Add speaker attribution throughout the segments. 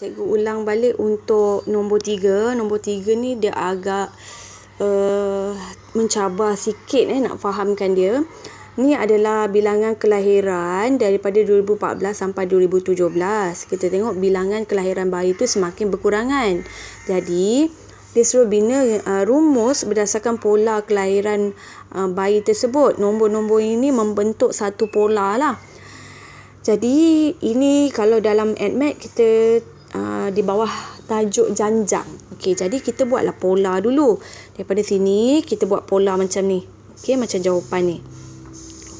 Speaker 1: Cikgu ulang balik untuk nombor 3. Nombor 3 ni dia agak mencabar sikit nak fahamkan dia. Ni adalah bilangan kelahiran daripada 2014 sampai 2017. Kita tengok bilangan kelahiran bayi tu semakin berkurangan. Jadi, dia suruh bina rumus berdasarkan pola kelahiran bayi tersebut. Nombor-nombor ini membentuk satu pola lah. Jadi, ini kalau dalam ADMAT kita di bawah tajuk janjang. Okey, jadi kita buatlah pola dulu. Daripada sini kita buat pola macam ni. Okey, macam jawapan ni.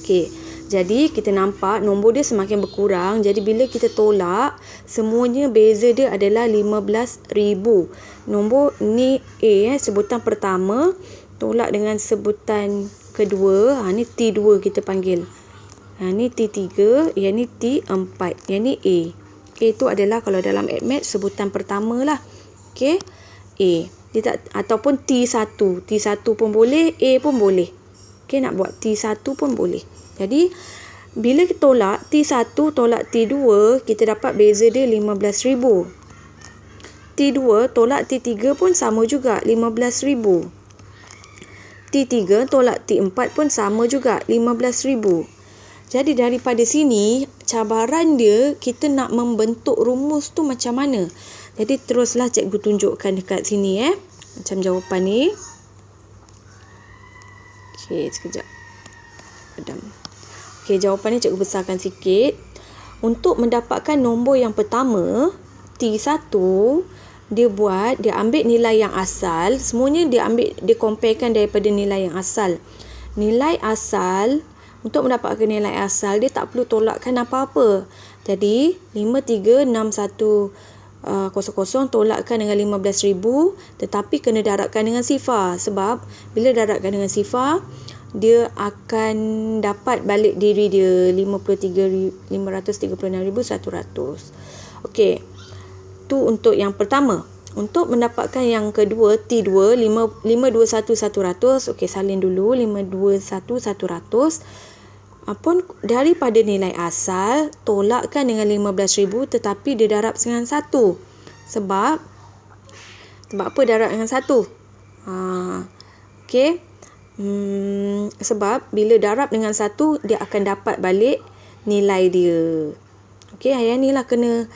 Speaker 1: Okey. Jadi kita nampak nombor dia semakin berkurang. Jadi bila kita tolak, semuanya beza dia adalah 15,000. Nombor ni A sebutan pertama tolak dengan sebutan kedua. Ni T2 kita panggil. Ni T3, yang ni T4, yang ni A. Itu adalah kalau dalam ADMAT sebutan pertama lah. Okey. A. Dia tak, ataupun T1. T1 pun boleh, A pun boleh. Okey, nak buat T1 pun boleh. Jadi, bila kita tolak T1 tolak T2, kita dapat beza dia 15,000. T2 tolak T3 pun sama juga, 15,000. T3 tolak T4 pun sama juga, 15,000. Jadi daripada sini, cabaran dia kita nak membentuk rumus tu macam mana. Jadi teruslah cikgu tunjukkan dekat sini macam jawapan ni. Okey, sekejap. Padam. Okey, jawapan ni cikgu besarkan sikit. Untuk mendapatkan nombor yang pertama, T1, dia ambil nilai yang asal. Semuanya dia comparekan daripada nilai yang asal. Nilai asal, untuk mendapatkan nilai asal, dia tak perlu tolakkan apa-apa. Jadi, 536100 tolakkan dengan 15,000, tetapi kena darabkan dengan sifar. Sebab, bila darabkan dengan sifar, dia akan dapat balik diri dia 536,100. Okey, tu untuk yang pertama. Untuk mendapatkan yang kedua, T2, 521,100. Okey, salin dulu, 521,100. Pun daripada nilai asal, tolakkan dengan 15,000 tetapi dia darab dengan 1. Sebab apa darab dengan 1? Okey. Sebab bila darab dengan 1, dia akan dapat balik nilai dia. Okey, yang ni lah kena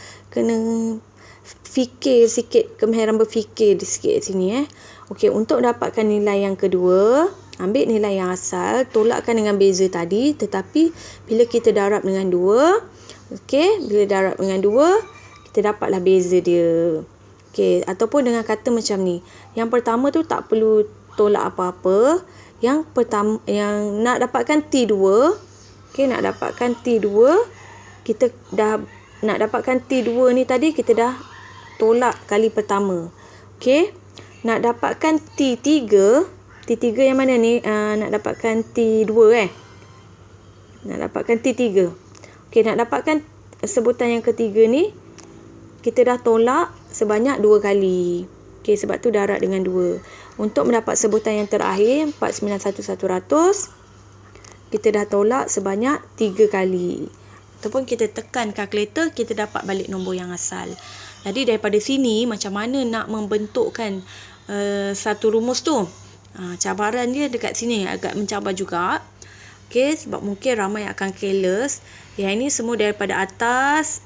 Speaker 1: fikir sikit, kemahiran berfikir sikit sini. Okey, untuk dapatkan nilai yang kedua, ambil nilai yang asal, tolakkan dengan beza tadi, tetapi bila kita darab dengan 2, okey, bila darab dengan 2, kita dapatlah beza dia. Okey, ataupun dengan kata macam ni. Yang pertama tu tak perlu tolak apa-apa. Yang pertama, yang nak dapatkan T2, okey, nak dapatkan T2, kita dah nak dapatkan T2 ni tadi, kita dah tolak kali pertama. Okey, nak dapatkan T3 yang mana ni? Nak dapatkan T2 Nak dapatkan T3. Okey, nak dapatkan sebutan yang ketiga ni, kita dah tolak sebanyak 2 kali. Okey, sebab tu darab dengan 2. Untuk mendapat sebutan yang terakhir, 491,100, kita dah tolak sebanyak 3 kali. Ataupun kita tekan kalkulator, kita dapat balik nombor yang asal. Jadi daripada sini, macam mana nak membentukkan satu rumus tu? Cabaran dia dekat sini agak mencabar juga. Okey, sebab mungkin ramai akan careless. Yang ini semua daripada atas.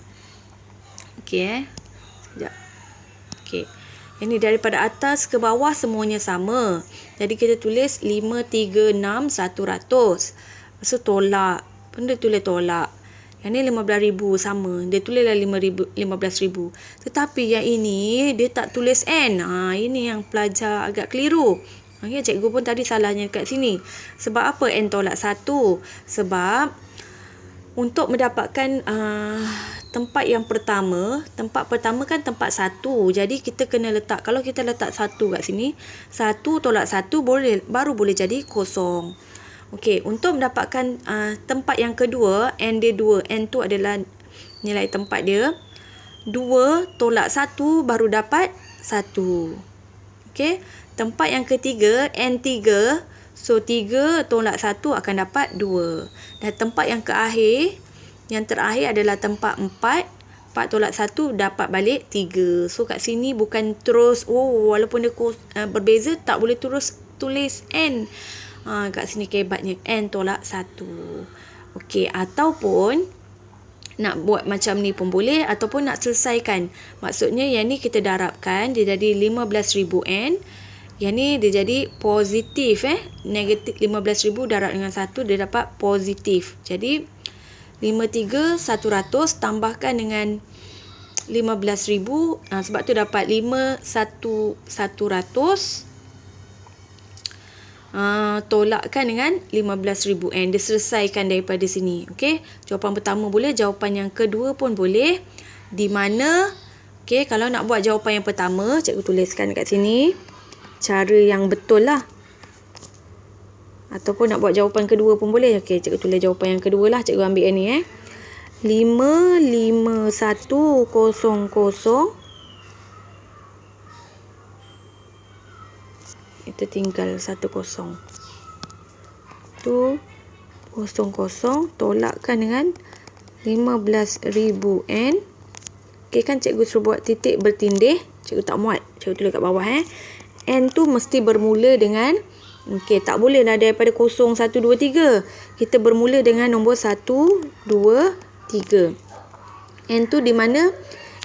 Speaker 1: Okey, sekejap. Okey, ini daripada atas ke bawah semuanya sama. Jadi kita tulis 536,100. Lepas tu tolak. Dia tulis tolak. Yang ni 15,000 sama. Dia tulislah 15,000. Tetapi yang ini dia tak tulis N. Ini yang pelajar agak keliru. Okay, cikgu pun tadi salahnya dekat sini. Sebab apa N tolak 1? Sebab untuk mendapatkan tempat yang pertama, tempat pertama kan tempat 1. Jadi kita kena letak, kalau kita letak 1 kat sini, 1 tolak 1 baru boleh jadi kosong. Okey, untuk mendapatkan tempat yang kedua, N dia 2. N tu adalah nilai tempat dia. 2 tolak 1 baru dapat 1. Okey, tempat yang ketiga, N3. So, 3 tolak 1 akan dapat 2. Dan tempat yang terakhir adalah tempat 4. 4 tolak 1 dapat balik 3. So kat sini bukan terus walaupun dia berbeza tak boleh terus tulis N. Kat sini kebatnya N tolak 1. Okey, ataupun nak buat macam ni pun boleh, ataupun nak selesaikan. Maksudnya yang ni kita darabkan dia jadi 15,000 N. Yang ni dia jadi positif negatif 15,000 darab dengan 1 dia dapat positif. Jadi 53,100 tambahkan dengan 15,000, sebab tu dapat 51,100 tolakkan dengan 15,000 N. Dia selesaikan daripada sini. Okey, jawapan pertama boleh, jawapan yang kedua pun boleh. Di mana kalau nak buat jawapan yang pertama, cikgu tuliskan dekat sini cara yang betul lah. Ataupun nak buat jawapan kedua pun boleh. Okey, cikgu tulis jawapan yang kedua lah. Cikgu ambil yang ni 55100. Kita tinggal 10. Tu 00 tolakkan dengan 15,000 N. Okey kan cikgu suruh buat titik bertindih. Cikgu tak muat. Cikgu tulis kat bawah N tu mesti bermula dengan tak boleh lah daripada 0, 1, 2, 3. Kita bermula dengan nombor 1, 2, 3. N tu di mana?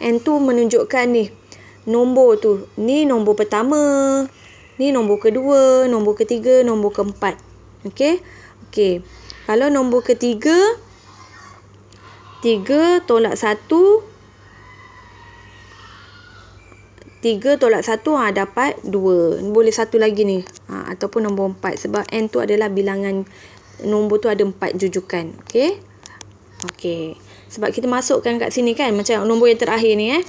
Speaker 1: N tu menunjukkan ni nombor tu. Ni nombor pertama. Ni nombor kedua, nombor ketiga, nombor keempat. Okey. Kalau nombor ketiga 3 tolak 1 3 tolak 1 dapat 2. Boleh satu lagi ni. Ataupun nombor 4. Sebab N tu adalah bilangan, nombor tu ada 4 jujukan. Okey. Sebab kita masukkan kat sini kan. Macam nombor yang terakhir ni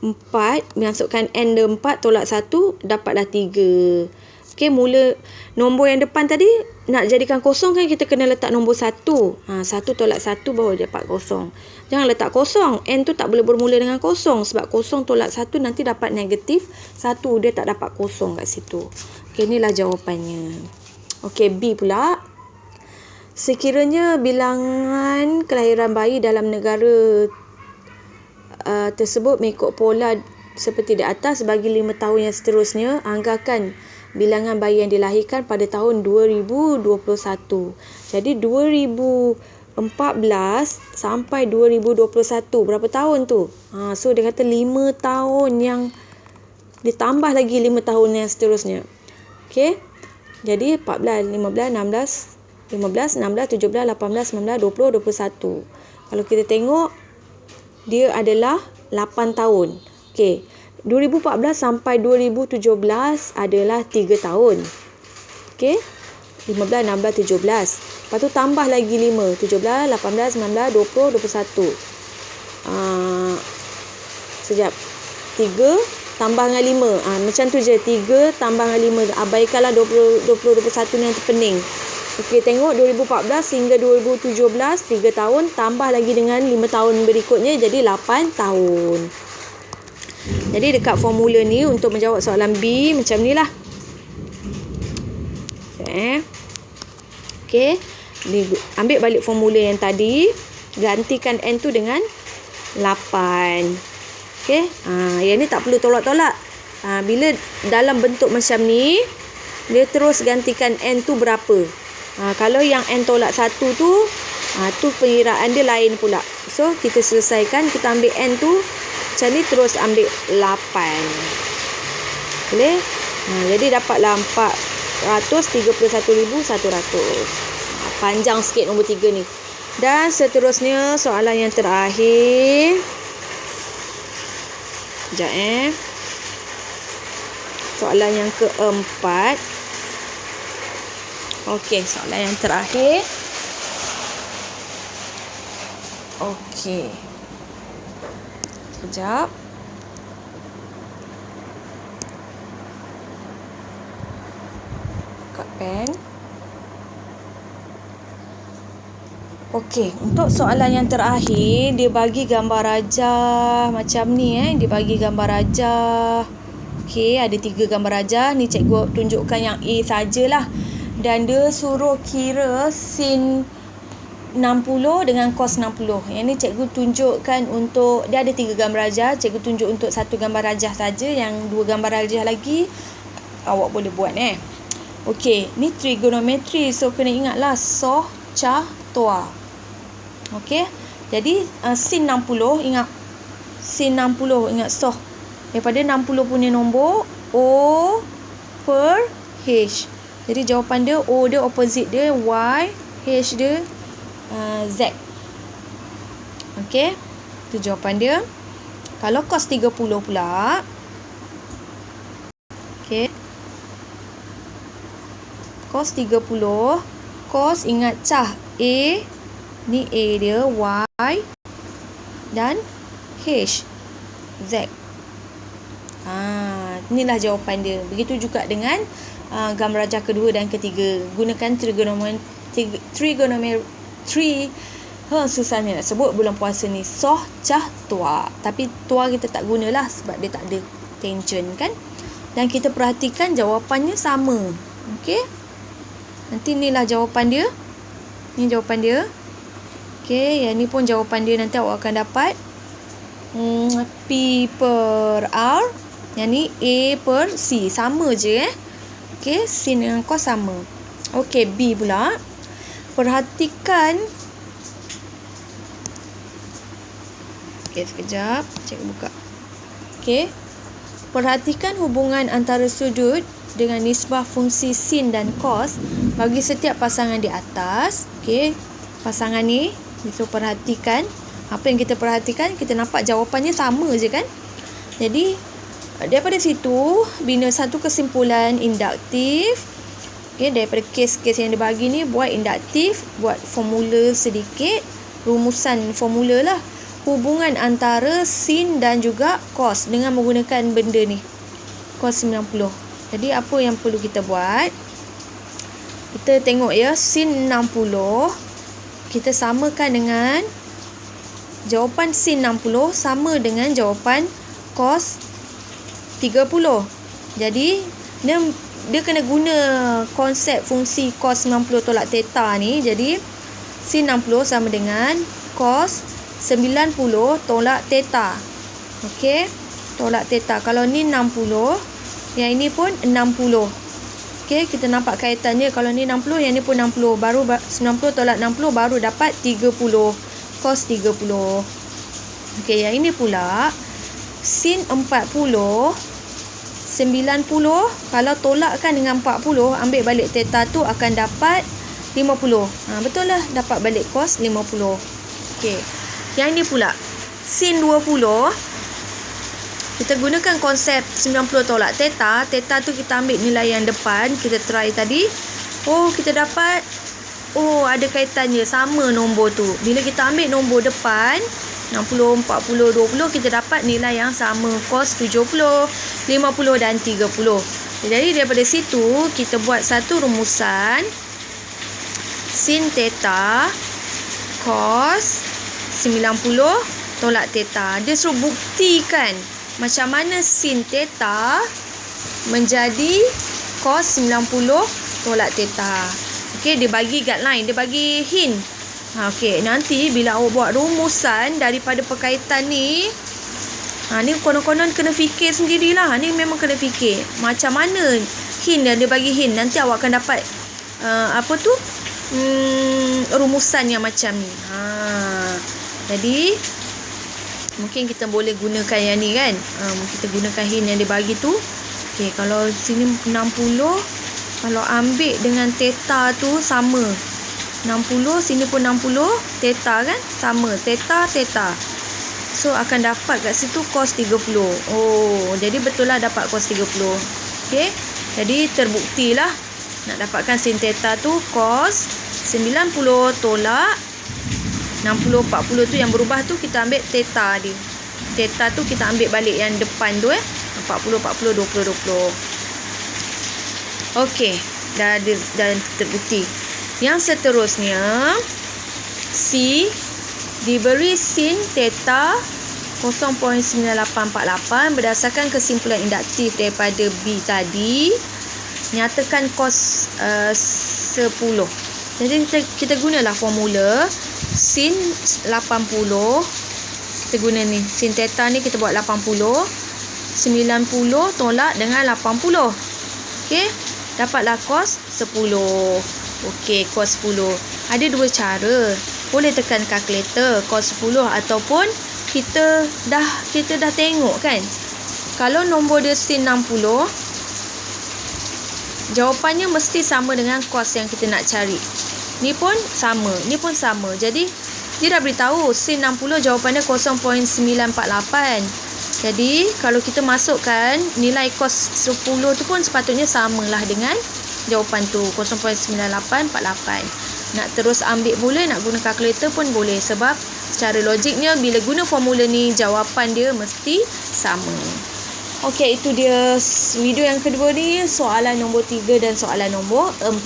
Speaker 1: 4. Masukkan N dia 4 tolak 1 dapatlah 3. Okey, mula nombor yang depan tadi nak jadikan kosong kan kita kena letak nombor 1. 1 tolak 1 baru dapat kosong. Jangan letak kosong. N tu tak boleh bermula dengan kosong. Sebab kosong tolak 1 nanti dapat negatif 1. Dia tak dapat kosong kat situ. Okey, inilah jawapannya. Okey, B pula. Sekiranya bilangan kelahiran bayi dalam negara tersebut mengikut pola seperti di atas bagi 5 tahun yang seterusnya, anggakan bilangan bayi yang dilahirkan pada tahun 2021. Jadi 2014 sampai 2021 berapa tahun tu? So dia kata 5 tahun yang ditambah lagi 5 tahun yang seterusnya. Okey. Jadi 14, 15, 16, 17, 18, 19, 20, 21. Kalau kita tengok dia adalah 8 tahun. Okey. 2014 sampai 2017 adalah 3 tahun. Okey. 15, 16, 17. Lepas tu tambah lagi 5. 17, 18, 19, 20, 21. Sekejap. 3 tambah dengan 5. Macam tu je. 3 tambah dengan 5. Abaikanlah 20, 21 ni yang terpening. Okey, tengok 2014 hingga 2017, 3 tahun. Tambah lagi dengan 5 tahun berikutnya, jadi 8 tahun. Jadi dekat formula ni untuk menjawab soalan B macam ni lah. Okey. Ambil balik formula yang tadi. Gantikan N tu dengan 8. Okey. Yang ni tak perlu tolak-tolak. Bila dalam bentuk macam ni, dia terus gantikan N tu berapa. Kalau yang N tolak 1 tu, tu pengiraan dia lain pula. So, kita selesaikan. Kita ambil N tu. Macam ni terus ambil 8. Boleh? Jadi dapatlah 431,100. Panjang sikit nombor 3 ni. Dan seterusnya soalan yang terakhir. Sekejap Soalan yang keempat. Okey, soalan yang terakhir. Okey. Sekejap. Buka pen. Okey, untuk soalan yang terakhir, dia bagi gambar rajah macam ni Dia bagi gambar rajah. Okey, ada 3 gambar rajah. Ni cikgu tunjukkan yang A sajalah. Dan dia suruh kira sin 60 dengan cos 60. Yang ni cikgu tunjukkan untuk, dia ada 3 gambar rajah. Cikgu tunjuk untuk 1 gambar rajah saja. Yang 2 gambar rajah lagi awak boleh buat Okey, ni trigonometri. So kena ingatlah soh, cah, tua. Okey. Jadi sin 60, ingat sin 60, ingat soh. Daripada 60 punya nombor O per H. Jadi jawapan dia O dia opposite dia Y, H dia Z. Okey. Itu jawapan dia. Kalau cos 30 pula. Okey. Cos 30. Cos ingat cah A. Ni A dia, Y dan H, Z. Inilah jawapan dia. Begitu juga dengan gambar rajah kedua dan ketiga. Gunakan trigonometri. Susahnya nak sebut bulan puasa ni. Soh, cah, tua. Tapi tua kita tak gunalah sebab dia tak ada tangent kan. Dan kita perhatikan jawapannya sama. Okey. Nanti inilah jawapan dia. Ni jawapan dia. Okey, yang ni pun jawapan dia. Nanti awak akan dapat P per R. Yang ni A per C. Sama je Okey, sin dengan cos sama. Okey, B pula. Perhatikan. Okey, sekejap. Cik buka. Okey. Perhatikan hubungan antara sudut dengan nisbah fungsi sin dan cos bagi setiap pasangan di atas. Okey, pasangan ni kita perhatikan. Apa yang kita perhatikan, kita nampak jawapannya sama je kan. Jadi daripada situ bina satu kesimpulan induktif. Okey, daripada kes-kes yang dibagi ni buat induktif, buat formula sedikit, rumusan formula lah. Hubungan antara sin dan juga cos dengan menggunakan benda ni. Cos 90. Jadi apa yang perlu kita buat? Kita tengok sin 60 kita samakan dengan jawapan sin 60 sama dengan jawapan cos 30. Jadi dia kena guna konsep fungsi cos 90 tolak theta ni. Jadi sin 60 sama dengan cos 90 tolak theta. Okey, tolak theta. Kalau ni 60, yang ini pun 60. Okey, kita nampak kaitannya. Kalau ni 60, yang ni pun 60. Baru 90 tolak 60 baru dapat 30. Cos 30. Okey, yang ini pula sin 40 90. Kalau tolakkan dengan 40, ambil balik theta tu akan dapat 50. Betul lah, dapat balik cos 50. Okey. Yang ini pula sin 20. Kita gunakan konsep 90 tolak theta. Theta tu kita ambil nilai yang depan. Kita try tadi. Kita dapat. Ada kaitannya. Sama nombor tu. Bila kita ambil nombor depan. 60, 40, 20. Kita dapat nilai yang sama. Cos 70, 50 dan 30. Jadi daripada situ. Kita buat satu rumusan. Sin theta. Cos 90 tolak theta. Dia suruh buktikan macam mana sin theta menjadi cos 90 tolak theta. Okey, dia bagi guideline, dia bagi hint. Okey, nanti bila awak buat rumusan daripada perkaitan ni, ni konon-konon kena fikir sendirilah. Ni memang kena fikir macam mana hint dia bagi hint. Nanti awak akan dapat rumusan yang macam ni. Jadi mungkin kita boleh gunakan yang ni kan. Kita gunakan hint yang dia bagi tu. Okey, kalau sini 60, kalau ambil dengan theta tu sama. 60, sini pun 60, theta kan? Sama, theta. So akan dapat kat situ cos 30. Jadi betul lah dapat cos 30. Okey. Jadi terbuktilah nak dapatkan sin theta tu cos 90 tolak 60, 40 tu yang berubah tu kita ambil theta dia. Theta tu kita ambil balik yang depan tu 40, 40, 20, 20. Okey, dah terbukti. Yang seterusnya C diberi sin theta 0.9848 berdasarkan kesimpulan induktif daripada B tadi. Nyatakan cos 10.
Speaker 2: Jadi kita gunalah formula sin 80. Kita guna ni, sin theta ni kita buat 80. 90 tolak dengan 80. Okey, dapatlah cos 10. Okey, cos 10. Ada dua cara. Boleh tekan kalkulator cos 10 ataupun kita dah tengok kan. Kalau nombor dia sin 60, jawapannya mesti sama dengan cos yang kita nak cari. Ni pun sama, ni pun sama. Jadi dia dah beritahu sin 60 jawapannya 0.948. Jadi kalau kita masukkan nilai cos 10 tu pun sepatutnya samalah dengan jawapan tu, 0.9848. Nak terus ambil pula, nak guna kalkulator pun boleh, sebab secara logiknya bila guna formula ni jawapan dia mesti sama. Okey, itu dia video yang kedua ni, soalan nombor 3 dan soalan nombor 4.